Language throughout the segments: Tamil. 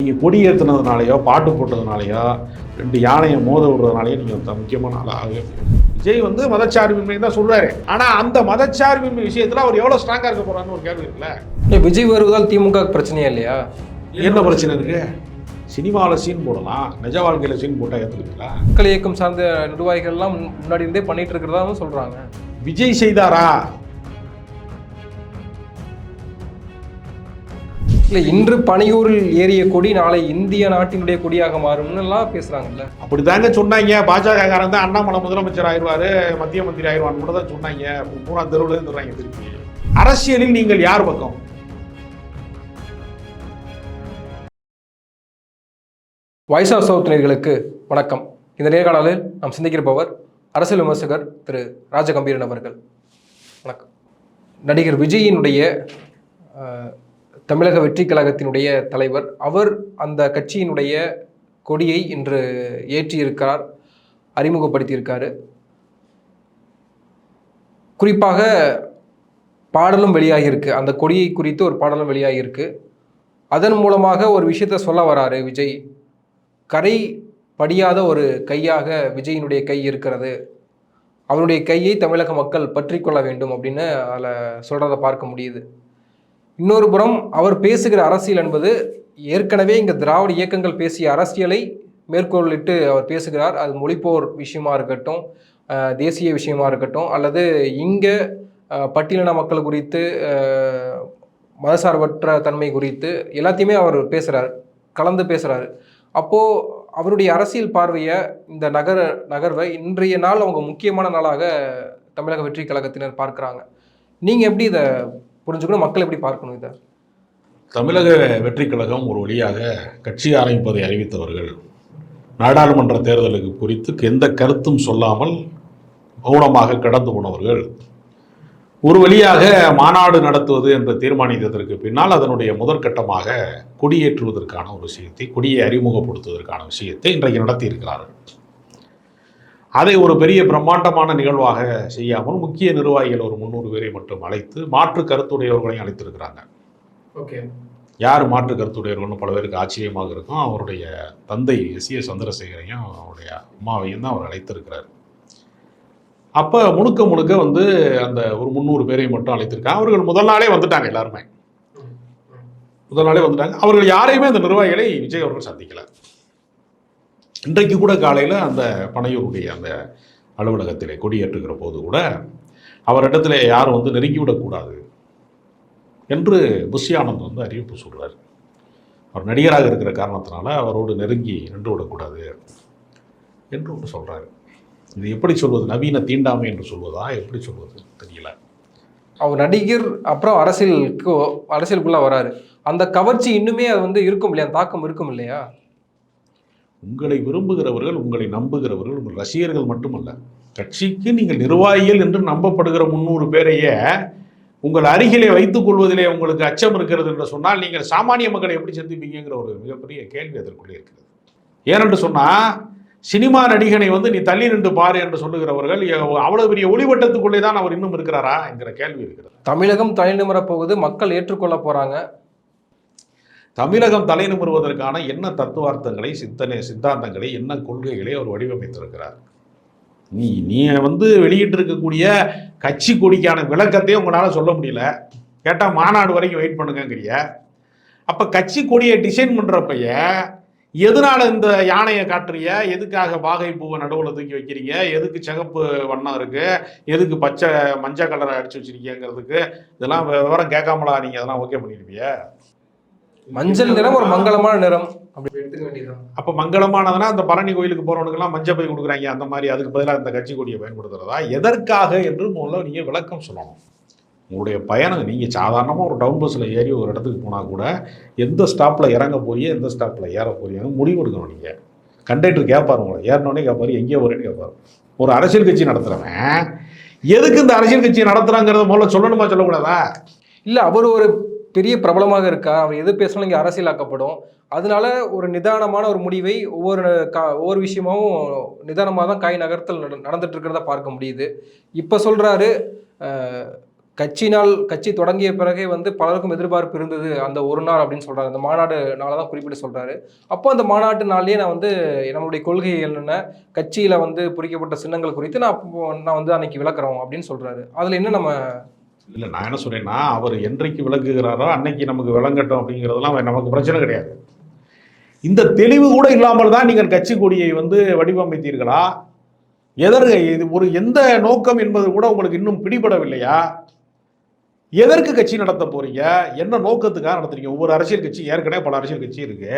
நீங்கள் கொடி ஏற்றுனதுனாலையோ பாட்டு போட்டதுனாலையோ 2 யானையை மோத விடுறதுனாலையோ நீங்கள் முக்கியமான ஆள் ஆகவே விஜய் வந்து மதச்சார்பின்மை தான் சொல்றாரு. ஆனால் அந்த மதச்சார்பின்மை விஷயத்தில் அவர் எவ்வளோ ஸ்ட்ராங்காக இருக்க போறான்னு ஒரு கேள்வி இருக்குல்ல. விஜய் வருவதால் திமுக பிரச்சனையா இல்லையா? என்ன பிரச்சனை இருக்கு? சினிமாவில் சீன் போடலாம், நிஜ வாழ்க்கையில் சீன் போட்டால் ஏற்றுக்கிறீங்களா? மக்கள் இயக்கம் சார்ந்த நிர்வாகிகள்லாம் முன்னாடி இருந்தே பண்ணிட்டு இருக்கிறதா சொல்றாங்க. விஜய் செய்தாரா? இல்லை, இன்று பனையூரில் ஏறிய கொடி நாளை இந்திய நாட்டினுடைய கொடியாக மாறும்னு எல்லாம் பேசுறாங்கல்ல. அப்படி தாங்க சொன்னாங்க. பாஜக காரன் தான் அண்ணாமலை முதலமைச்சர் ஆயிடுவாரு, மத்திய மந்திரி ஆயிடுவான்னு கூட தான் சொன்னாங்க. பூரா தெருவில் சொல்றாங்க. திருப்பி அரசியலில் நீங்கள் யார் பக்கம்? வாய்ஸ் ஆஃப் சவுத் நேயர்களுக்கு வணக்கம். இந்த நேர்காணலில் நாம் சிந்திக்கிறப்பவர் அரசியல் விமர்சகர் திரு ராஜகம்பீரன் அவர்கள். வணக்கம். நடிகர் விஜயினுடைய தமிழக வெற்றி கழகத்தினுடைய தலைவர், அவர் அந்த கட்சியினுடைய கொடியை இன்று ஏற்றியிருக்கிறார், அறிமுகப்படுத்தியிருக்காரு. குறிப்பாக பாடலும் வெளியாகியிருக்கு, அந்த கொடியை குறித்து ஒரு பாடலும் வெளியாகியிருக்கு. அதன் மூலமாக ஒரு விஷயத்த சொல்ல வராரு விஜய். கரை படியாத ஒரு கையாக விஜயினுடைய கை இருக்கிறது, அவருடைய கையை தமிழக மக்கள் பற்றி கொள்ள வேண்டும் அப்படின்னு அதில் சொல்கிறத பார்க்க முடியுது. இன்னொரு புறம் அவர் பேசுகிற அரசியல் என்பது ஏற்கனவே இங்கே திராவிட இயக்கங்கள் பேசிய அரசியலை மேற்கோளிட்டு அவர் பேசுகிறார். அது மொழிப்போர் விஷயமா இருக்கட்டும், தேசிய விஷயமா இருக்கட்டும், அல்லது இங்கே பட்டியலின மக்கள் குறித்து, மதசார்பற்ற தன்மை குறித்து எல்லாத்தையுமே அவர் பேசுகிறார், கலந்து பேசுகிறாரு. அப்போது அவருடைய அரசியல் பார்வையை, இந்த நகர்வை இன்றைய நாள் அவங்க முக்கியமான நாளாக தமிழக வெற்றி கழகத்தினர் பார்க்குறாங்க. நீங்கள் எப்படி இதை புரிஞ்சுக்கணும், மக்கள் எப்படி பார்க்கணும் இதை? தமிழக வெற்றி கழகம் ஒரு வழியாக கட்சி ஆரம்பிப்பதை அறிவித்தவர்கள், நாடாளுமன்ற தேர்தலுக்கு குறித்து எந்த கருத்தும் சொல்லாமல் மௌனமாக கடந்து போனவர்கள், ஒரு வழியாக மாநாடு நடத்துவது என்று தீர்மானித்ததற்கு பின்னால் அதனுடைய முதற்கட்டமாக கொடியேற்றுவதற்கான ஒரு விஷயத்தை, கொடியை அறிமுகப்படுத்துவதற்கான விஷயத்தை இன்றைக்கு நடத்தியிருக்கிறார்கள். அதை ஒரு பெரிய பிரம்மாண்டமான நிகழ்வாக செய்யாமல் முக்கிய நிர்வாகிகள் ஒரு 300 பேரை மட்டும் அழைத்து மாற்று கருத்துடையவர்களையும் அழைத்திருக்கிறாங்க. ஓகே, யார் மாற்று கருத்துடையவர்கள்னு பல பேருக்கு ஆச்சரியமாக இருக்கும். அவருடைய தந்தை எஸ்.ஏ. சந்திரசேகரையும் அவருடைய அம்மாவையும் தான் அவர் அழைத்திருக்கிறார். அப்போ முழுக்க வந்து அந்த ஒரு 300 பேரை மட்டும் அழைத்திருக்காங்க. அவர்கள் முதல் நாளே வந்துட்டாங்க, எல்லாருமே முதல் நாளே வந்துட்டாங்க. அவர்கள் யாரையுமே அந்த நிர்வாகிகளை விஜய் அவர்கள் சந்திக்கல. இன்றைக்கு கூட காலையில் அந்த பனையூருடைய அந்த அலுவலகத்திலே கொடியேற்றுகிற போது கூட அவரிடத்துல யாரும் வந்து நெருங்கிவிடக்கூடாது என்று புஷி ஆனந்த் வந்து அறிவிப்பு சொல்கிறார். அவர் நடிகராக இருக்கிற காரணத்தினால அவரோடு நெருங்கி நின்று விடக்கூடாது என்று ஒன்று சொல்கிறாரு. இது எப்படி சொல்வது? நவீன தீண்டாமை என்று சொல்வதா, எப்படி சொல்வது தெரியல. அவர் நடிகர், அப்புறம் அரசியலுக்குள்ளே வராரு. அந்த கவர்ச்சி இன்னுமே அது வந்து இருக்கும் இல்லையா, தாக்கம் இருக்கும் இல்லையா? உங்களை விரும்புகிறவர்கள், உங்களை நம்புகிறவர்கள் உங்கள் ரசிகர்கள் மட்டுமல்ல, கட்சிக்கு நீங்கள் நிர்வாகிகள் என்று நம்பப்படுகிற 300 பேரையே உங்கள் அருகிலே வைத்துக் கொள்வதிலே உங்களுக்கு அச்சம் இருக்கிறது என்று சொன்னால் நீங்கள் சாமானிய மக்களை எப்படி சந்திப்பீங்கிற ஒரு மிகப்பெரிய கேள்வி அதற்குள்ளே இருக்கிறது. ஏனென்று சொன்னால், சினிமா நடிகனை வந்து நீ தள்ளி நின்று பாரு என்று சொல்லுகிறவர்கள் அவ்வளவு பெரிய ஒளிவட்டத்துக்குள்ளே தான் அவர் இன்னும் இருக்கிறாரா என்கிற கேள்வி இருக்கிறது. தமிழகம் தலை நிமிர போகுது, மக்கள் ஏற்றுக்கொள்ள போறாங்க. தமிழகம் தலை நிமிர்வதற்கான என்ன தத்துவார்த்தங்களை, சித்தாந்தங்களை, என்ன கொள்கைகளை அவர் வடிவமைத்திருக்கிறார். நீ வந்து வெளியிட்டிருக்கக்கூடிய கட்சி கொடிக்கான விளக்கத்தையும் உங்களால் சொல்ல முடியல. கேட்டால் மாநாடு வரைக்கும் வெயிட் பண்ணுங்கிறிய. அப்போ கட்சி கொடியை டிசைன் பண்ணுறப்பைய எதனால இந்த யானையை காட்டுறீங்க? எதுக்காக வாகை பூவை நடுவில் தூக்கி வைக்கிறீங்க? எதுக்கு சிகப்பு வண்ணம் இருக்கு, எதுக்கு மஞ்சள் கலரை அடிச்சு வச்சிருக்கீங்கிறதுக்கு இதெல்லாம் விவரம் கேட்காமலா நீங்கள் அதெல்லாம் ஓகே பண்ணிருப்பீங்க? மஞ்சள் நிறம் ஒரு மங்களமான நிறம், அப்படி எடுத்துக்க வேண்டியதான். அப்போ மங்களமானதுன்னா அந்த பழனி கோயிலுக்கு போறவனுக்கெல்லாம் மஞ்சள் பை கொடுக்குறாங்க, அந்த மாதிரி அதுக்கு பதிலாக இந்த கட்சி கொடியை பயன்படுத்துறதா? எதற்காக என்று முதல்ல நீங்கள் விளக்கம் சொல்லணும். உங்களுடைய பயணம், நீங்கள் சாதாரணமாக ஒரு டவுன் பஸ்ஸில் ஏறி ஒரு இடத்துக்கு போனால் கூட எந்த ஸ்டாப்பில் இறங்க போறியோ, எந்த ஸ்டாப்பில் ஏற போறீங்க முடிவு எடுக்கணும். நீங்கள் கண்டக்டர் கேட்பார், உங்களை ஏறினோடனே கேட்பார், எங்கேயோ வரேன்னு கேட்பார். ஒரு அரசியல் கட்சி நடத்துகிறவன் எதுக்கு இந்த அரசியல் கட்சியை நடத்துகிறாங்கிறத முதல்ல சொல்லணுமா, சொல்லக்கூடாதா? இல்லை, அவர் ஒரு பெரிய பிரபலமாக இருக்கா, அவர் எது பேசினாலும் இங்கே அரசியலாக்கப்படும். அதனால ஒரு நிதானமான ஒரு முடிவை ஒவ்வொரு விஷயமாவும் நிதானமாக தான் காய் நகர்த்தல் நடந்துட்டு இருக்கிறத பார்க்க முடியுது. இப்போ சொல்கிறாரு, கட்சி தொடங்கிய பிறகே வந்து பலருக்கும் எதிர்பார்ப்பு இருந்தது அந்த ஒரு நாள் அப்படின்னு சொல்றாரு. அந்த மாநாடு நாளை தான் குறிப்பிட்டு சொல்றாரு. அப்போ அந்த மாநாட்டு நாள்லயே நான் வந்து நம்மளுடைய கொள்கை என்னென்ன, கட்சியில வந்து பொறிக்கப்பட்ட சின்னங்கள் குறித்து நான் வந்து அன்னைக்கு விளக்குறோம் அப்படின்னு சொல்றாரு. அதுல என்ன நம்ம இல்லை, நான் என்ன சொல்றேன்னா, அவர் என்றைக்கு விளக்குகிறாரோ அன்னைக்கு நமக்கு விளங்கட்டும் அப்படிங்கிறதெல்லாம் நமக்கு பிரச்சனை கிடையாது. இந்த தெளிவு கூட இல்லாமல் தான் நீங்கள் கட்சி கொடியை வந்து வடிவமைத்தீர்களா? எதற்கு இது ஒரு எந்த நோக்கம் என்பது கூட உங்களுக்கு இன்னும் பிடிபடவில்லையா? எதற்கு கட்சி நடத்த போறீங்க? என்ன நோக்கத்துக்காக நடத்துறீங்க? ஒவ்வொரு அரசியல் கட்சி, ஏற்கனவே பல அரசியல் கட்சி இருக்கு,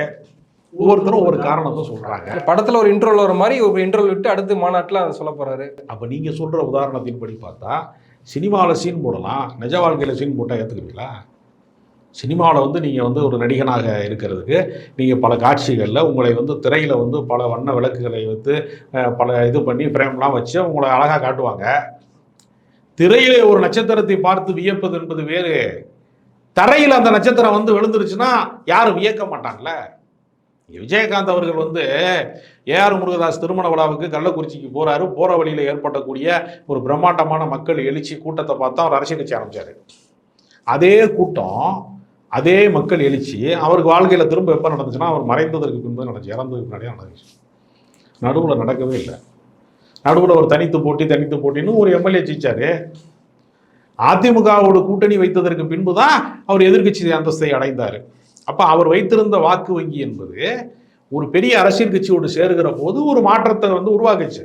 ஒவ்வொருத்தரும் ஒவ்வொரு காரணத்தை சொல்றாங்க. படத்துல ஒரு இன்ட்ரோல் வர மாதிரி ஒரு இன்ட்ரோல் விட்டு அடுத்து மாநாட்டில் அதை சொல்ல போறாரு. அப்ப நீங்க சொல்ற உதாரணத்தின்படி பார்த்தா சினிமாவில் சீன் போடலாம், நிஜ வாழ்க்கையில் சீன் போட்டால் ஏற்றுக்குவீங்களா? சினிமாவில் வந்து நீங்கள் வந்து ஒரு நடிகனாக இருக்கிறதுக்கு நீங்கள் பல காட்சிகளில் உங்களை வந்து திரையில் வந்து பல வண்ண விளக்குகளை வந்து பல இது பண்ணி ஃப்ரேம்லாம் வச்சு உங்களை அழகாக காட்டுவாங்க. திரையிலே ஒரு நட்சத்திரத்தை பார்த்து வியப்பது என்பது வேறு, தரையில் அந்த நட்சத்திரம் வந்து விழுந்துருச்சுன்னா யாரும் வியக்க மாட்டாங்கல்ல. விஜயகாந்த் அவர்கள் வந்து ஏஆர் முருகதாஸ் திருமண விழாவுக்கு கள்ளக்குறிச்சிக்கு போறாரு. போற வழியில் ஏற்படக்கூடிய ஒரு பிரம்மாண்டமான மக்கள் எழுச்சி கூட்டத்தை பார்த்தா அவர் அரசியல் கட்சி ஆரம்பிச்சாரு. அதே கூட்டம், அதே மக்கள் எழுச்சி அவருக்கு வாழ்க்கையில் திரும்ப எப்போ நடந்துச்சுன்னா அவர் மறைந்ததற்கு பின்பு நடந்துச்சு, இறந்ததுக்கு முன்னாடியே நடந்துச்சு. நடுவில் நடக்கவே இல்லை. நடுவில் ஒரு தனித்து போட்டின்னு ஒரு எம்எல்ஏ ஜெயிச்சாரு. அதிமுகவோட கூட்டணி வைத்ததற்கு பின்பு தான் அவர் எதிர்க்கட்சி அந்தஸ்தை அடைந்தார். அப்போ அவர் வைத்திருந்த வாக்கு வங்கி என்பது ஒரு பெரிய அரசியல் கட்சியோடு சேருகிற போது ஒரு மாற்றத்தை வந்து உருவாக்குச்சு.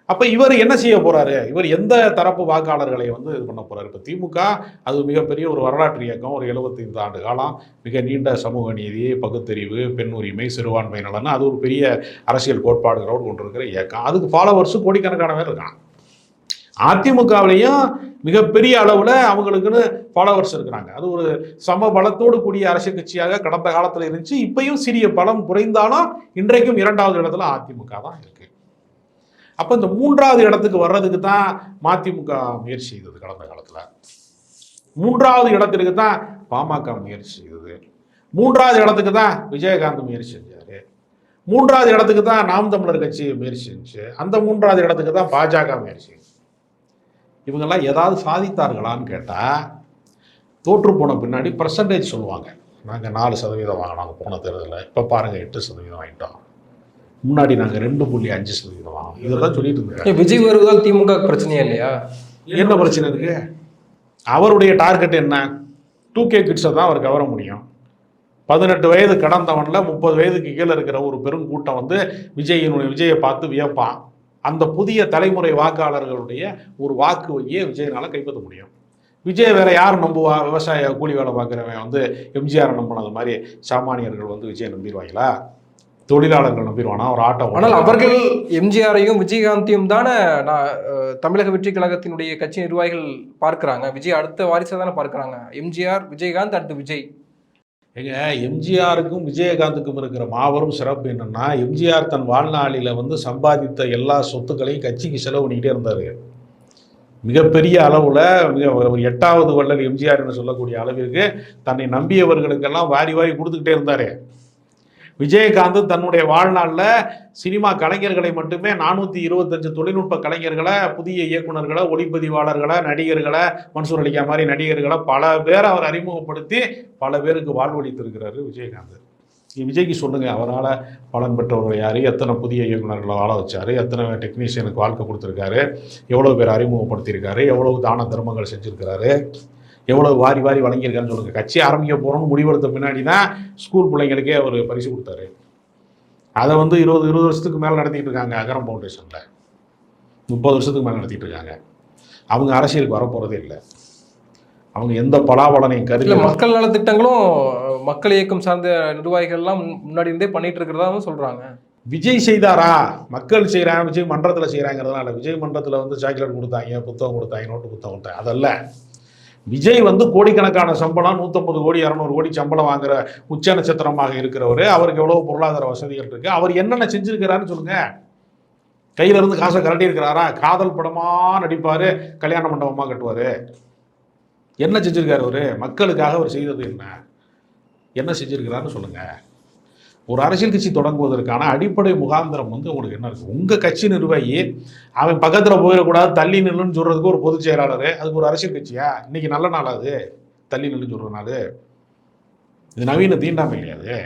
அப்போ இவர் என்ன செய்ய போறாரு? இவர் எந்த தரப்பு வாக்காளர்களை வந்து இது பண்ண போறாரு? இப்போ திமுக அது மிகப்பெரிய ஒரு வரலாற்று இயக்கம், ஒரு 75 ஆண்டு காலம், மிக நீண்ட சமூக நீதி, பகுத்தறிவு, பெண் உரிமை, சிறுபான்மை நலன், அது ஒரு பெரிய அரசியல் கோட்பாடுகளோடு கொண்டிருக்கிற இயக்கம். அதுக்கு ஃபாலோவர்ஸு கோடிக்கணக்கான பேர் இருக்காங்க. அதிமுகவிலையும் மிகப்பெரிய அளவில் அவங்களுக்குன்னு ஃபாலோவர்ஸ் இருக்கிறாங்க. அது ஒரு சம பலத்தோடு கூடிய அரசியல் கட்சியாக கடந்த காலத்தில் இருந்துச்சு. இப்பயும் சிறிய பலம் குறைந்தாலும் இன்றைக்கும் 2வது இடத்துல அதிமுக தான் இருக்கு. அப்போ இந்த 3வது இடத்துக்கு வர்றதுக்கு தான் மதிமுக முயற்சி செய்தது. கடந்த காலத்தில் 3வது இடத்திற்கு தான் பாமக முயற்சி செய்தது. 3வது இடத்துக்கு தான் விஜயகாந்த் முயற்சி செஞ்சாரு. 3வது இடத்துக்கு தான் நாம் தமிழர் கட்சி முயற்சி செஞ்சு, அந்த 3வது இடத்துக்கு தான் பாஜக முயற்சி. இவங்கெல்லாம் ஏதாவது சாதித்தார்களான்னு கேட்டால் தோற்று போன பின்னாடி பர்சன்டேஜ் சொல்லுவாங்க. நாங்கள் 4% வாங்கினாங்க போன தேர்தலில், இப்போ பாருங்கள் 8% வாங்கிட்டோம், முன்னாடி நாங்கள் 2.5% வாங்கினோம், இதெல்லாம் சொல்லிட்டு இருந்தாங்க. விஜய் வருவதால் திமுக பிரச்சனையா இல்லையா? என்ன பிரச்சனை இருக்கு? அவருடைய டார்கெட் என்ன? 2K கிட்ஸை தான் அவர் கவர முடியும். 18 வயது கடந்தவனில் 30 வயதுக்கு கீழே இருக்கிற ஒரு பெருங்கூட்டம் வந்து விஜயை பார்த்து வியப்பான். அந்த புதிய தலைமுறை வாக்காளர்களுடைய ஒரு வாக்கு வங்கியை விஜயனால கைப்பற்ற முடியும். விஜய் வேற யார் நம்புவா? விவசாய கூலி வேலை பார்க்குறவன் வந்து எம்ஜிஆர் நம்பினது மாதிரி சாமானியர்கள் வந்து விஜய் நம்பிடுவாங்களா? தொழிலாளர்கள் நம்பிடுவானா? ஒரு ஆட்டோ. ஆனால் அவர்கள் எம்ஜிஆரையும் விஜயகாந்தையும் தானே தமிழக வெற்றி கழகத்தினுடைய கட்சி நிர்வாகிகள் பார்க்கிறாங்க. விஜய் அடுத்த வாரிசை தானே பார்க்கிறாங்க. எம்ஜிஆர், விஜயகாந்த், அடுத்து விஜய். எங்க எம்ஜிஆருக்கும் விஜயகாந்துக்கும் இருக்கிற மாபெரும் சிறப்பு என்னன்னா, எம்ஜிஆர் தன் வாழ்நாளில் வந்து சம்பாதித்த எல்லா சொத்துக்களையும் கட்சிக்கு செலவு பண்ணிக்கிட்டே இருந்தார். மிகப்பெரிய அளவில் ஒரு 8வது வள்ளல் எம்ஜிஆர் என்று சொல்லக்கூடிய அளவிற்கு தன்னை நம்பியவர்களுக்கெல்லாம் வாரி வாரி கொடுத்துக்கிட்டே இருந்தார். விஜயகாந்த் தன்னுடைய வாழ்நாளில் சினிமா கலைஞர்களை மட்டுமே 425 தொழில்நுட்ப கலைஞர்களை, புதிய இயக்குநர்களை, ஒளிப்பதிவாளர்களை, நடிகர்களை, மன்சூர் அலிகா மாதிரி நடிகர்களை பல பேரை அவர் அறிமுகப்படுத்தி பல பேருக்கு வாழ்வளித்திருக்கிறாரு விஜயகாந்த். விஜய்க்கு சொல்லுங்க, அவரால் பலன் பெற்றவர்கள் யார்? எத்தனை புதிய இயக்குநர்களை வாழ வச்சாரு? எத்தனை டெக்னீஷியனுக்கு வாழ்க்கை கொடுத்துருக்காரு? எவ்வளோ பேர் அறிமுகப்படுத்தியிருக்காரு? எவ்வளவு தான தர்மங்கள் செஞ்சுருக்கிறாரு? எவ்வளவு வாரி வாரி வழங்கியிருக்காருன்னு சொல்லுங்கள். கட்சி ஆரம்பிக்க போகிறோன்னு முடிவெடுத்த பின்னாடி தான் ஸ்கூல் பிள்ளைங்களுக்கே அவர் பரிசு கொடுத்தாரு. அதை வந்து 20 வருஷத்துக்கு மேலே நடத்திட்டு இருக்காங்க. அகரம் ஃபவுண்டேஷனில் 30 வருஷத்துக்கு மேலே நடத்திட்டு இருக்காங்க. அவங்க அரசியலுக்கு வரப்போகிறதே இல்லை. அவங்க எந்த பலாபலனையும் கருதி மக்கள் நலத்திட்டங்களும் மக்கள் இயக்கம் சார்ந்த நிர்வாகிகள்லாம் முன்னாடி இருந்தே பண்ணிட்டு இருக்கிறதாவும் சொல்கிறாங்க. விஜய் செய்தாரா? மக்கள் செய்கிறாங்க, விஜய் மன்றத்தில் செய்கிறாங்கிறதுனால. விஜய் மன்றத்தில் வந்து சாக்லேட் கொடுத்தாங்க, புத்தகம் கொடுத்தாங்க, நோட்டு புத்தகம் கொடுத்தாங்க, அதல்ல. விஜய் வந்து கோடிக்கணக்கான சம்பளம், 150 கோடி 200 கோடி சம்பளம் வாங்குற உச்ச நட்சத்திரமாக இருக்கிறவர். அவருக்கு எவ்வளவு பொருளாதார வசதிகள் இருக்கு? அவர் என்னென்ன செஞ்சிருக்கிறாருன்னு சொல்லுங்க. கையில இருந்து காசை கரட்டி இருக்கிறாரா? காதல் படமா நடிப்பாரு, கல்யாண மண்டபமா கட்டுவாரு. என்ன செஞ்சிருக்காரு அவரு? மக்களுக்காக அவர் செய்தது என்ன செஞ்சிருக்கிறாருன்னு சொல்லுங்க. ஒரு அரசியல் கட்சி தொடங்குவதற்கான அடிப்படை முகாந்திரம் வந்து உங்களுக்கு என்ன இருக்குது? உங்கள் கட்சி நிர்வாகி அவன் பக்கத்தில் போயிடக்கூடாது, தள்ளி நில்லுன்னு சொல்கிறதுக்கு ஒரு பொதுச் செயலாளர், அதுக்கு ஒரு அரசியல் கட்சியா? இன்னைக்கு நல்ல நாள் அது தள்ளி நில்லுன்னு சொல்கிற நாள்? இது நவீன தீண்டாமை இல்லையா அது?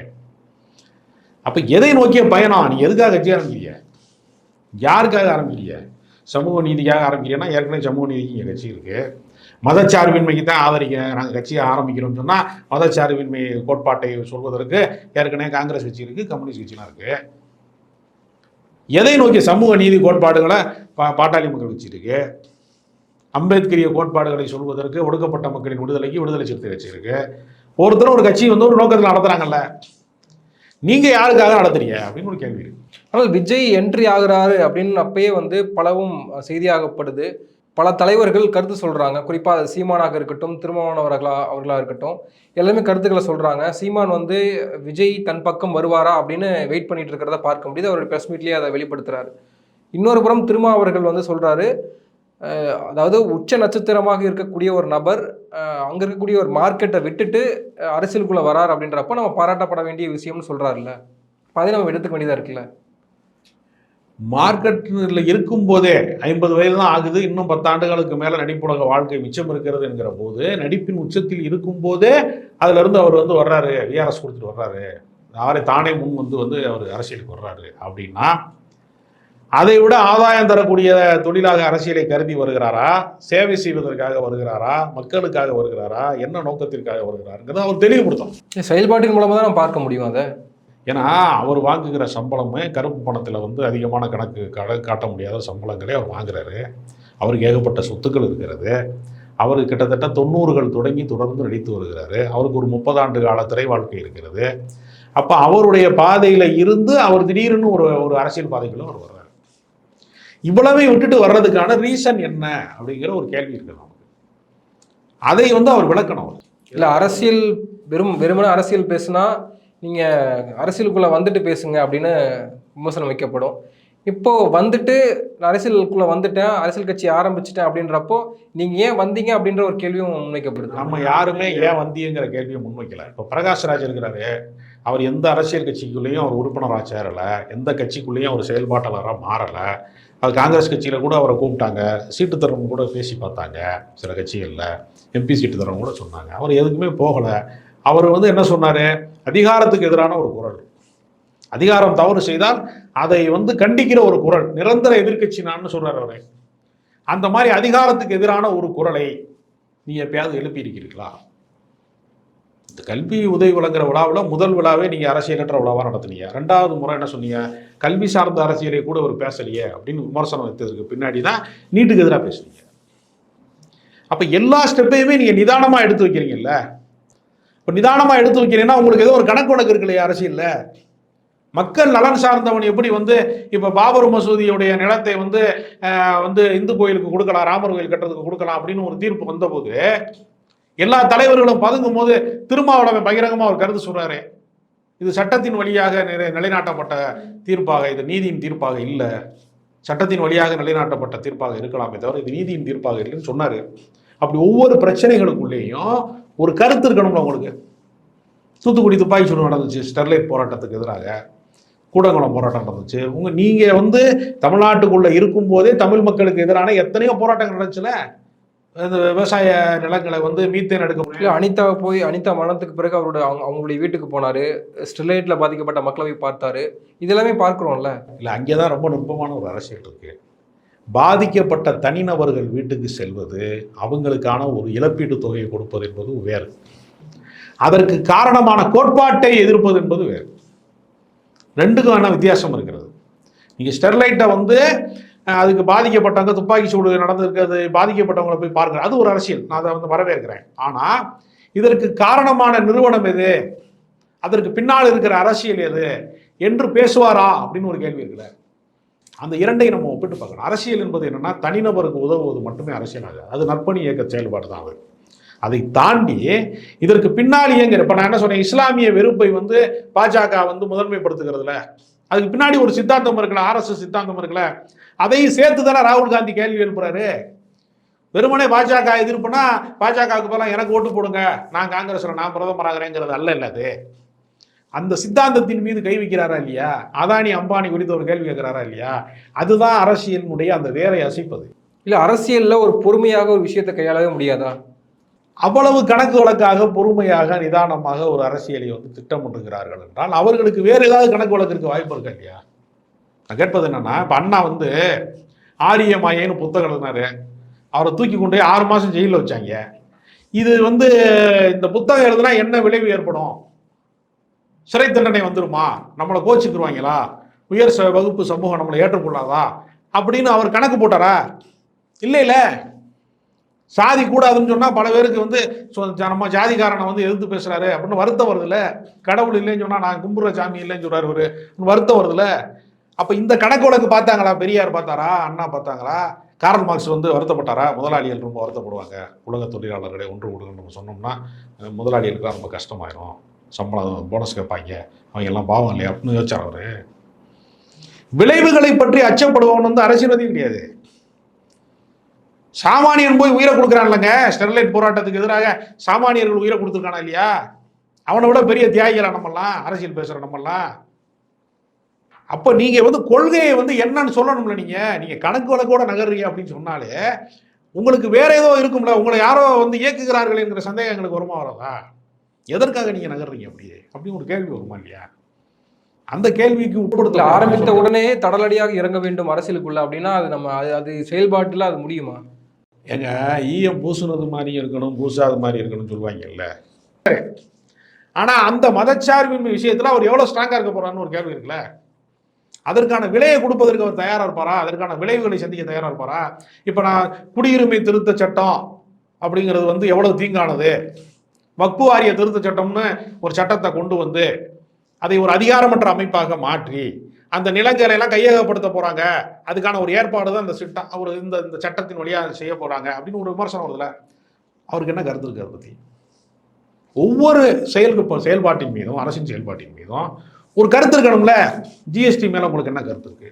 அப்போ எதை நோக்கிய பயணம்? நீ எதுக்காக கட்சி ஆரம்பிக்கிறீங்க? யாருக்காக ஆரம்பிக்கிறீங்க? சமூக நீதிக்காக ஆரம்பிக்கிறீங்கன்னா ஏற்கனவே சமூக நீதிக்கு இங்கே கட்சி இருக்குது. மதச்சார்பின்மைக்கு தான் ஆதரிக்கிறேன், நாங்கள் கட்சியை ஆரம்பிக்கிறோம்னு சொன்னால் மதச்சார்பின்மை கோட்பாட்டை சொல்வதற்கு ஏற்கனவே காங்கிரஸ் கட்சி இருக்குது, கம்யூனிஸ்ட் கட்சிலாம் இருக்குது. எதை நோக்கி? சமூக நீதி கோட்பாடுகளை பாட்டாளி மக்கள் கட்சி இருக்கு, அம்பேத்கரிய கோட்பாடுகளை சொல்வதற்கு ஒடுக்கப்பட்ட மக்களின் விடுதலைக்கு விடுதலை சிறுத்தை கட்சி இருக்கு. ஒருத்தர் ஒரு கட்சி வந்து ஒரு நோக்கத்தில் நடத்துறாங்கல்ல, நீங்க யாருக்காக நடத்துறீங்க அப்படின்னு ஒரு கேள்வி இருக்கு. ஆனால் விஜய் என்ட்ரி ஆகுறாரு அப்படின்னு அப்பயே வந்து பலவும் செய்தியாகப்படுது. பல தலைவர்கள் கருத்து சொல்றாங்க, குறிப்பாக சீமானாக இருக்கட்டும், திருமாவளவன் அவர்களா இருக்கட்டும், எல்லாமே கருத்துக்களை சொல்றாங்க. சீமான் வந்து விஜய் தன் பக்கம் வருவாரா அப்படின்னு வெயிட் பண்ணிட்டு இருக்கிறத பார்க்க முடியுது. அவருடைய பிரஸ் மீட்லேயே அதை வெளிப்படுத்துறாரு. இன்னொரு புறம் திருமா அவர்கள் வந்து சொல்றாரு, அதாவது உச்ச நட்சத்திரமாக இருக்கக்கூடிய ஒரு நபர் அங்க இருக்கக்கூடிய ஒரு மார்க்கெட்டை விட்டுட்டு அரசியலுக்குள்ள வராரு அப்படின்றப்ப நம்ம பாராட்டப்பட வேண்டிய விஷயம்னு சொல்றாருல்ல. அதை நம்ம எடுத்துக்க வேண்டியதா இருக்குல்ல. மார்க்கெட்டில் இருக்கும் போதே 50 வயது தான் ஆகுது, இன்னும் 10 ஆண்டுகளுக்கு மேலே நடிப்புலக வாழ்க்கை மிச்சம் இருக்கிறது என்கிற போது, நடிப்பின் உச்சத்தில் இருக்கும் போதே அதுல இருந்து அவர் வந்து வர்றாரு, விஆர்எஸ் கொடுத்துட்டு வர்றாரு, அவரை தானே முன் வந்து அவர் அரசியலுக்கு வர்றாரு அப்படின்னா, அதை விட ஆதாயம் தரக்கூடிய தொழிலாக அரசியலை கருதி வருகிறாரா, சேவை செய்வதற்காக வருகிறாரா, மக்களுக்காக வருகிறாரா, என்ன நோக்கத்திற்காக வருகிறாருங்கிறத அவர் தெளிவுபடுத்தும். செயல்பாட்டின் மூலமாக தான் நம்ம பார்க்க முடியும் அதை. ஏன்னா அவர் வாங்குகிற சம்பளமே கருப்பு பணத்தில் வந்து அதிகமான கணக்கு காட்ட முடியாத சம்பளங்களே அவர் வாங்குறாரு. அவருக்கு ஏகப்பட்ட சொத்துக்கள் இருக்கிறது. அவர் கிட்டத்தட்ட 90கள் தொடங்கி தொடர்ந்து நடித்து வருகிறாரு. அவருக்கு ஒரு 30 ஆண்டு கால திரை வாழ்க்கை இருக்கிறது. அப்போ அவருடைய பாதையில் இருந்து அவர் திடீர்னு ஒரு அரசியல் பாதைக்குள்ள அவர் வர்றாரு. இவ்வளவே விட்டுட்டு வர்றதுக்கான ரீசன் என்ன அப்படிங்கிற ஒரு கேள்வி இருக்குது நமக்கு. அதை வந்து அவர் விளக்கணும். இல்லை அரசியல் வெறுமனே அரசியல் பேசுனா நீங்கள் அரசியலுக்குள்ளே வந்துட்டு பேசுங்க அப்படின்னு விமர்சனம் வைக்கப்படும். இப்போது வந்துட்டு நான் அரசியலுக்குள்ளே வந்துட்டேன், அரசியல் கட்சி ஆரம்பிச்சிட்டேன் அப்படின்றப்போ நீங்கள் ஏன் வந்தீங்க அப்படின்ற ஒரு கேள்வியும் முன்வைக்கப்படுது. நம்ம யாருமே ஏன் வந்தீங்கிற கேள்வியை முன்வைக்கல. இப்போ பிரகாஷ்ராஜ் இருக்கிறாரு, அவர் எந்த அரசியல் கட்சிக்குள்ளேயும் அவர் உறுப்பினராக சேரலை, எந்த கட்சிக்குள்ளேயும் அவர் செயல்பாட்டாளராக மாறலை. அது காங்கிரஸ் கட்சியில் கூட அவரை கூப்பிட்டாங்க, சீட்டு தரம் கூட பேசி பார்த்தாங்க, சில கட்சிகளில் எம்பி சீட்டு தரம் கூட சொன்னாங்க. அவர் எதுக்குமே போகலை. அவர் வந்து என்ன சொன்னார்? அதிகாரத்துக்கு எதிரான ஒரு குரல், அதிகாரம் தவறு செய்தால் அதை வந்து கண்டிக்கிற ஒரு குரல், நிரந்தர எதிர்கட்சி நான் சொல்றாரு அவரை. அந்த மாதிரி அதிகாரத்துக்கு எதிரான ஒரு குரலை நீ எப்பயாவது எழுப்பி இருக்கிறீர்களா? இந்த கல்வி உதவி வழங்குற விழாவில் முதல் விழாவே நீங்கள் அரசியலற்ற விழாவாக நடத்துனீங்க. 2வது முறை என்ன சொன்னீங்க? கல்வி சார்ந்த அரசியலை கூட ஒரு பேசலையே அப்படின்னு விமர்சனம் வைத்ததுக்கு பின்னாடி தான் நீட்டுக்கு எதிராக பேசுனீங்க. அப்போ எல்லா ஸ்டெப்பையுமே நீங்கள் நிதானமாக எடுத்து வைக்கிறீங்கல்ல. இப்போ நிதானமாக எடுத்து வைக்கிறீங்கன்னா உங்களுக்கு ஏதோ ஒரு கணக்கு இருக்கு இல்லையா அரசியலில்? மக்கள் நலன் சார்ந்தவன் எப்படி வந்து இப்போ பாபர் மசூதியுடைய நிலத்தை வந்து இந்து கோயிலுக்கு கொடுக்கலாம், ராமர் கோயில் கட்டுறதுக்கு கொடுக்கலாம் அப்படின்னு ஒரு தீர்ப்பு வந்தபோது எல்லா தலைவர்களும் பதுங்கும் போது திருமாவளவன் பகிரங்கமாக ஒரு கருத்து சொல்றாரு, இது சட்டத்தின் வழியாக நிலைநாட்டப்பட்ட தீர்ப்பாக, இது நீதியின் தீர்ப்பாக இல்லை, சட்டத்தின் வழியாக நிலைநாட்டப்பட்ட தீர்ப்பாக இருக்கலாமே தவிர இது நீதியின் தீர்ப்பாக இல்லைன்னு சொன்னார். அப்படி ஒவ்வொரு பிரச்சனைகளுக்குள்ளேயும் ஒரு கருத்து இருக்கணும்ல உங்களுக்கு. தூத்துக்குடி துப்பாக்கி சூடு நடந்துச்சு, ஸ்டெர்லைட் போராட்டத்துக்கு எதிராக கூடங்குளம் போராட்டம் நடந்துச்சு. நீங்கள் வந்து தமிழ்நாட்டுக்குள்ளே இருக்கும்போதே தமிழ் மக்களுக்கு எதிரான எத்தனையோ போராட்டங்கள் நடந்துச்சுல. இந்த விவசாய நிலங்களை வந்து மீத்தேன் எடுக்க முடியல. அனிதா மரணத்துக்கு பிறகு அவங்களுடைய வீட்டுக்கு போனார், ஸ்டெர்லைட்டில் பாதிக்கப்பட்ட மக்களை போய் பார்த்தாரு. இதெல்லாமே பார்க்குறோம்ல. இல்லை, அங்கே தான் ரொம்ப நுட்பமான ஒரு அரசியல் இருக்குது. பாதிக்கப்பட்ட தனிநபர்கள் வீட்டுக்கு செல்வது, அவங்களுக்கான ஒரு இழப்பீட்டு தொகையை கொடுப்பது என்பது வேறு, அதற்கு காரணமான கோட்பாட்டை எதிர்ப்பது என்பது வேறு. ரெண்டுக்கான வித்தியாசம் இருக்கிறது. நீங்கள் ஸ்டெர்லைட்டை வந்து அதுக்கு பாதிக்கப்பட்டவங்க, துப்பாக்கி சூடு நடந்திருக்கிறது, பாதிக்கப்பட்டவங்களை போய் பார்க்குறேன், அது ஒரு அரசியல், நான் அதை வந்து வரவேற்கிறேன். ஆனால் இதற்கு காரணமான நிறுவனம் எது, அதற்கு பின்னால் இருக்கிற அரசியல் எது என்று பேசுவாரா அப்படின்னு ஒரு கேள்வி இருக்குல்ல. அந்த இரண்டையும் நம்ம ஒப்பிட்டு பார்க்கணும். அரசியல் என்பது என்னன்னா தனிநபருக்கு உதவுவது மட்டுமே அரசியல் ஆகாது, அது நற்பணி இயக்க செயல்பாடு தான். அது அதை தாண்டி இதற்கு பின்னால் இயங்குற, இப்போ நான் என்ன சொன்னேன், இஸ்லாமிய வெறுப்பை வந்து பாஜக வந்து முதன்மைப்படுத்துகிறதுல அதுக்கு பின்னாடி ஒரு சித்தாந்தம் இருக்குல்ல, RSS சித்தாந்தம் இருக்குல்ல, அதையும் சேர்த்து தானே ராகுல் காந்தி கேள்வி எழுப்புறாரு. வெறுமனே பாஜக எதிர்ப்புனா பாஜகவுக்கு பதிலாக எனக்கு ஓட்டு போடுங்க, நான் காங்கிரஸ்ல நான் பிரதமர் ஆகிறேங்கிறது அல்ல. அது அந்த சித்தாந்தத்தின் மீது கை வைக்கிறாரா இல்லையா? அதானி அம்பானி குறித்து ஒரு கேள்வி கேட்கிறாரா இல்லையா? அதுதான் அரசியலினுடைய அந்த வேரை அசைப்பது. இல்ல அரசியல்ல ஒரு பொறுமையாக ஒரு விஷயத்தை கையாளவே முடியாதா? அவ்வளவு கணக்கு வழக்காக பொறுமையாக நிதானமாக ஒரு அரசியலை திட்டமிட்டுகிறார்கள் என்றால் அவர்களுக்கு வேற ஏதாவது கணக்கு வழக்கு இருக்க வாய்ப்பு இருக்கா இல்லையா? நான் கேட்பது என்னன்னா, இப்ப அண்ணா ஆரிய மாயேன்னு புத்தகம் எழுதினாரு. அவரை தூக்கி கொண்டு 6 மாசம் ஜெயிலில் வச்சாங்க. இது இந்த புத்தகம் எழுதுனா என்ன விளைவு ஏற்படும்? சிறை தண்டனை வந்துருமா? நம்மளை கோச்சிக்கிருவாங்களா? உயர் வகுப்பு சமூகம் நம்மளை ஏற்றுக்கொள்ளாதா அப்படின்னு அவர் கணக்கு போட்டாரா? இல்ல சாதி கூடாதுன்னு சொன்னா பல பேருக்கு நம்ம ஜாதிகாரனை எதிர்த்து பேசுறாரு அப்படின்னு வருத்தம் வருதுல்ல. கடவுள் இல்லைன்னு சொன்னா நான் கும்புற சாமி இல்லைன்னு சொல்றாரு ஒரு வருத்தம் வருதுல்ல. அப்ப இந்த கணக்கு வழக்கு பார்த்தாங்களா? பெரியார் பார்த்தாரா? அண்ணா பார்த்தாங்களா? கார்ல் மார்க்ஸ் வருத்தப்பட்டாரா? முதலாளிகள் ரொம்ப வருத்தப்படுவாங்க, உலக தொழிலாளர்களை ஒன்று கொடுங்கன்னு நம்ம சொன்னோம்னா முதலாளிகளுக்கு ரொம்ப கஷ்டமாயிரும், சம்பளம் போனஸ் கேட்பாங்க, அவங்க எல்லாம் பாவம் இல்லையா அப்படின்னு யோசிச்சார் அவரு. விளைவுகளை பற்றி அச்சப்படுபவன் அரசியல்வாதி கிடையாது. சாமானியன் போய் உயிரை கொடுக்குறான்லங்க. ஸ்டெர்லைட் போராட்டத்துக்கு எதிராக சாமானியர்கள் உயிரை கொடுத்துருக்கானா இல்லையா? அவனை விட பெரிய தியாகிகளா நம்மலாம் அரசியல் பேசுற நம்மலாம்? அப்ப நீங்க கொள்கையை என்னன்னு சொல்லணும்ல. நீங்க கணக்கு வழக்கோட நகர்றீங்க அப்படின்னு சொன்னாலே உங்களுக்கு வேற ஏதோ இருக்கும்ல. உங்களை யாரோ இயக்குகிறார்கள் என்கிற சந்தேகம் எங்களுக்கு வருமா வராதா? எதற்காக நீங்க நகர்றீங்க அப்படின்னு ஒரு கேள்வி வருமா இல்லையா? அந்த கேள்விக்கு உட்படுத்த ஆரம்பித்த உடனே தடலடியாக இறங்க வேண்டும் அரசியலுக்குள்ள அப்படின்னா அது செயல்பாட்டுல அது முடியுமா? ஏங்க, ஈயம் பூசுனது மாதிரி இருக்கணும், பூசாத மாதிரி இருக்கணும்னு சொல்லுவாங்கல்ல. ஆனா அந்த மதச்சார்பின் விஷயத்துல அவர் எவ்வளவு ஸ்ட்ராங்கா இருக்க போறான்னு ஒரு கேள்வி இருக்குல்ல. அதற்கான விலையை கொடுப்பதற்கு அவர் தயாரா இருப்பாரா? அதற்கான விளைவுகளை சந்திக்க தயாரா இருப்பாரா? இப்ப நான் குடியுரிமை திருத்த சட்டம் அப்படிங்கிறது எவ்வளவு தீங்கானது, வக்பு வாரிய திருத்த சட்டம்னு ஒரு சட்டத்தை கொண்டு அதை ஒரு அதிகாரமற்ற அமைப்பாக மாற்றி அந்த நிலங்களை எல்லாம் கையகப்படுத்த போறாங்க, அதுக்கான ஒரு ஏற்பாடு தான் இந்த சட்டம், அவர் இந்த சட்டத்தின் வழியாக செய்ய போறாங்க அப்படின்னு ஒரு விமர்சனம் வருதுல. அவருக்கு என்ன கருத்து இருக்கு அதை பத்தி? ஒவ்வொரு செயல்பாட்டின் மீதும், அரசின் செயல்பாட்டின் மீதும் ஒரு கருத்து இருக்கணும்ல. ஜிஎஸ்டி மேல உங்களுக்கு என்ன கருத்து இருக்கு?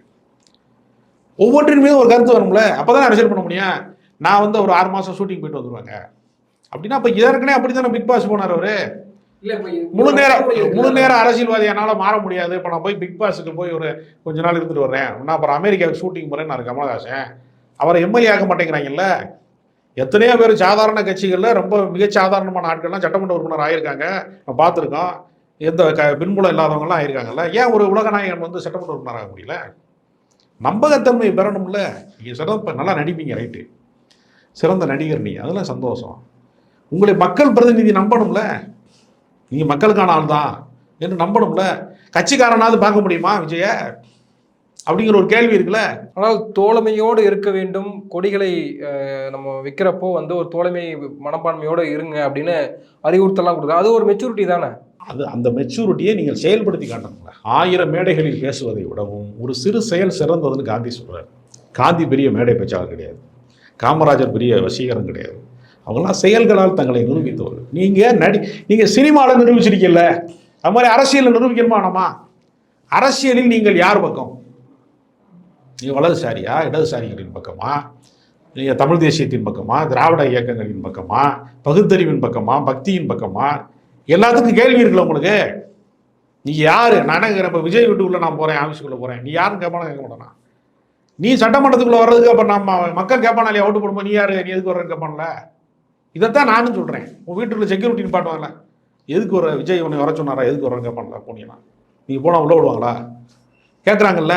ஒவ்வொன்றின் மீதும் ஒரு கருத்து வரும்ல. அப்பதான் அரசியல் பண்ண முடியும். நான் ஒரு 6 மாசம் ஷூட்டிங் போயிட்டு வந்துருவாங்க அப்படின்னா அப்ப இதற்கனே அப்படித்தானே பிக் பாஸ் போனார் அவரு. முழு நேர அரசியல்வாதி என்னால மாற முடியாது, இப்ப நான் போய் பிக் பாஸுக்கு போய் ஒரு கொஞ்ச நாள் இருந்துட்டு வர்றேன், நான் அப்புறம் அமெரிக்காவுக்கு ஷூட்டிங் போறேன்னு கமலஹாசன். அவரை எம்எல்ஏ ஆக மாட்டேங்கிறாங்கல்ல. எத்தனையோ பேர் சாதாரண கட்சிகள்ல ரொம்ப மிகச்சாதாரணமான ஆட்கள்லாம் சட்டமன்ற உறுப்பினர் ஆயிருக்காங்க, நம்ம பார்த்துருக்கோம். எந்த பின்புலம் இல்லாதவங்கலாம் ஆயிருக்காங்கல்ல. ஏன் ஒரு உலகநாயகன் சட்டமன்ற உறுப்பினர் ஆக முடியல? நம்பகத்தன்மை பெறணும்ல. நீங்க சிறந்த நல்லா நடிப்பீங்க, ரைட்டு, சிறந்த நடிகர் நீ, அதெல்லாம் சந்தோஷம். உங்களை மக்கள் பிரதிநிதி நம்பணும்ல. நீங்க மக்களுக்கான ஆள் தான் என்று நம்பணும்ல. கட்சிக்காரனாவது பார்க்க முடியுமா விஜய அப்படிங்கிற ஒரு கேள்வி இருக்குல்ல. ஆனால் தோழமையோடு இருக்க வேண்டும், கொடிகளை நம்ம வைக்கிறப்போ ஒரு தோழமை மனப்பான்மையோடு இருங்க அப்படின்னு அறிவுறுத்தலாம் கொடுக்குது. அது ஒரு மெச்சூரிட்டி தானே. அந்த மெச்சூரிட்டியை நீங்கள் செயல்படுத்தி காட்டணும்ல. 1000 மேடைகளில் பேசுவதை விடவும் ஒரு சிறு செயல் சிறந்ததுன்னு காந்தி சொல்றாரு. காந்தி பெரிய மேடை பேச்சாளர் கிடையாது, காமராஜர் பெரிய வசீகரம் கிடையாது. அவங்களாம் செயல்களால் தங்களை நிரூபித்தவர்கள். நீங்க சினிமாவில் நிரூபிச்சிருக்கீங்கல்ல, அது மாதிரி அரசியலில் நிரூபிக்கணுமா? நம்ம அரசியலில் நீங்கள் யார் பக்கம்? நீங்க வலதுசாரியா, இடதுசாரிகளின் பக்கமா, நீங்க தமிழ் தேசியத்தின் பக்கமா, திராவிட இயக்கங்களின் பக்கமா, பகுத்தறிவின் பக்கமா, பக்தியின் பக்கமா? எல்லாத்துக்கும் கேள்வி இருக்குல்ல உங்களுக்கு. நீ யாரு? நானே இப்போ விஜய் வீட்டுக்குள்ள நான் போறேன், ஆஃபீஸுக்குள்ள போறேன், நீ யாருன்னு கேட்பானா? கேட்க மாட்டானா? நீ சட்டமன்றத்துக்குள்ள வர்றதுக்கு அப்ப நம்ம மக்கள் கேட்பானா இல்லையா? ஓட்டு போடும்போது நீ யாரு, நீ எதுக்கு வர்றேன்னு கேட்பான்ல. இதைத்தான் நானும் சொல்றேன். உன் வீட்டுக்குள்ள செக்யூரிட்டி நிப்பாட்டுவாங்கல்ல, எதுக்கு வர விஜய் உன்னை வர சொன்னாரா, எதுக்கு வர்றேன்னு கேட்பான்ல. போனீங்கன்னா நீங்க போனா உள்ள விடுவாங்களா? கேட்குறாங்கல்ல.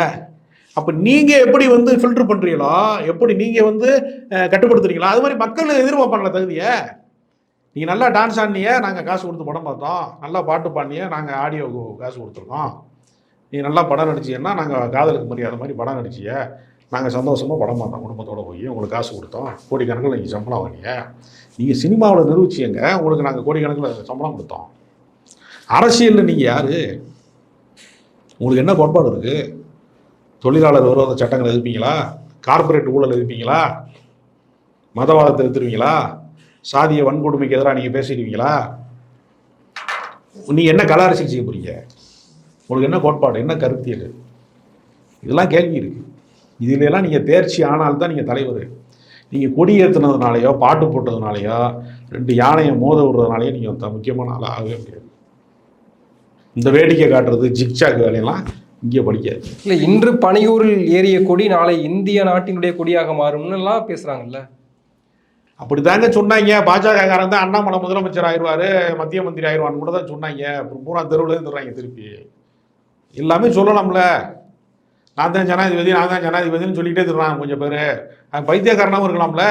அப்ப நீங்க எப்படி ஃபில்டர் பண்றீங்களோ, எப்படி நீங்க கட்டுப்படுத்துறீங்களோ, அது மாதிரி மக்கள் எதிர்பார்ப்பாங்களா தகுதியை? நீங்கள் நல்லா டான்ஸ் ஆடினிய, நாங்கள் காசு கொடுத்து படம் பார்த்தோம். நல்லா பாட்டு பாடினிய, நாங்கள் ஆடியோவுக்கு காசு கொடுத்துருக்கோம். நீ நல்லா படம் நடிச்சிங்கன்னா நாங்கள் காதலுக்கு மரியாதை மாதிரி படம் நடிச்சிய, நாங்கள் சந்தோஷமாக படம் பார்த்தோம், குடும்பத்தோடு போய் உங்களுக்கு காசு கொடுத்தோம், கோடிக்கணக்கில் நீங்கள் சம்பளம் வாங்கினீங்க. நீங்கள் சினிமாவில் நிரூபிச்சியங்க, உங்களுக்கு நாங்கள் கோடிக்கணக்கில் சம்பளம் கொடுத்தோம். அரசியலில் நீங்கள் யார்? உங்களுக்கு என்ன கோட்பாடு இருக்குது? தொழிலாளர் விரோத சட்டங்களை எதிர்ப்பீங்களா? கார்பரேட் ஊழல் எதிர்ப்பீங்களா? மதவாதத்தை எதிர்த்துருவீங்களா? சாதிய வன்கொடுமைக்கு எதிராக நீங்கள் பேசிடுவீங்களா? நீ என்ன கல அரசியல் செய்ய போறீங்க? உங்களுக்கு என்ன கோட்பாடு, என்ன கருத்தியல்? இதெல்லாம் கேள்வி இருக்கு. இதுலெல்லாம் நீங்கள் தேர்ச்சி ஆனால்தான் நீங்கள் தலைவர். நீங்கள் கொடி ஏற்றுனதுனாலையோ பாட்டு போட்டதுனாலையோ 2 யானையை மோத விடுறதுனாலையோ நீங்கள் முக்கியமான ஆள் ஆகவே முடியாது. இந்த வேடிக்கை காட்டுறது ஜிக்ஜாக் வேலையெல்லாம் இங்கே படிக்காது. இல்லை, இன்று பனையூரில் ஏறிய கொடி நாளை இந்திய நாட்டினுடைய கொடியாக மாறும்னு எல்லாம் பேசுறாங்கல்ல. அப்படி தாங்க சொன்னாங்க. பாஜகக்காரன் தான் அண்ணாமலை முதலமைச்சர் ஆயிடுவாரு, மத்திய மந்திரி ஆயிடுவான்னு கூட தான் சொன்னாங்க. அப்புறம் பூரா தெருவில் இருந்துடுறாங்க திருப்பி. எல்லாமே சொல்லலாம்ல. நான் தான் ஜனாதிபதினு சொல்லிக்கிட்டே தருவாங்க கொஞ்சம் பேர். பைத்தியக்காரனாகவும் இருக்கலாம்ல.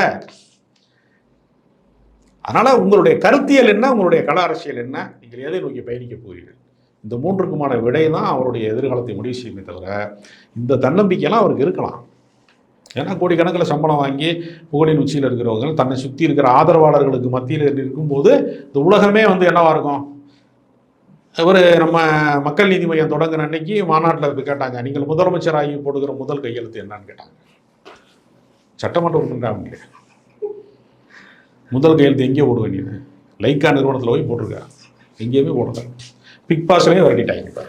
அதனால உங்களுடைய கருத்தியல் என்ன, உங்களுடைய கள அரசியல் என்ன, நீங்கள் எதை நோக்கி பயணிக்க போகிறீர்கள், இந்த மூன்றுக்குமான விடை தான் அவருடைய எதிர்காலத்தை முடிவு செய்யுமே தவிர இந்த தன்னம்பிக்கையெல்லாம் அவருக்கு இருக்கலாம். ஏன்னா கோடிக்கணக்கில் சம்பளம் வாங்கி புகழின் உச்சியில் இருக்கிறவங்க தன்னை சுற்றி இருக்கிற ஆதரவாளர்களுக்கு மத்தியில் இருக்கும்போது இந்த உலகமே வந்து என்னவா இருக்கும். ஒரு நம்ம மக்கள் நீதி மையம் தொடங்கின அன்னைக்கு மாநாட்டில் கேட்டாங்க, நீங்கள் முதலமைச்சர் ஆகி போடுகிற முதல் கையெழுத்து என்னன்னு கேட்டாங்க. சட்டமன்ற உறுப்பினர் முதல் கையெழுத்து எங்கேயோ போடுவேன் நீ, லைக்கா நிறுவனத்தில் போய் போட்டிருக்க, எங்கேயுமே போடுங்க. பிக் பாஸ்லேயே வரட்டிட்டாங்க.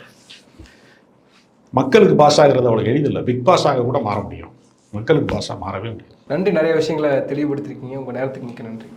மக்களுக்கு பாஸ் ஆகிறது அவ்வளோ எளிதில்லை. பிக் பாஸ் ஆக கூட மாற முடியும், மக்களுக்கு பாஸாக மாறவே முடியும். நன்றி, நிறைய விஷயங்களை தெளிவுபடுத்திருக்கீங்க. உங்கள் நேரத்துக்கு மிக்க நன்றி.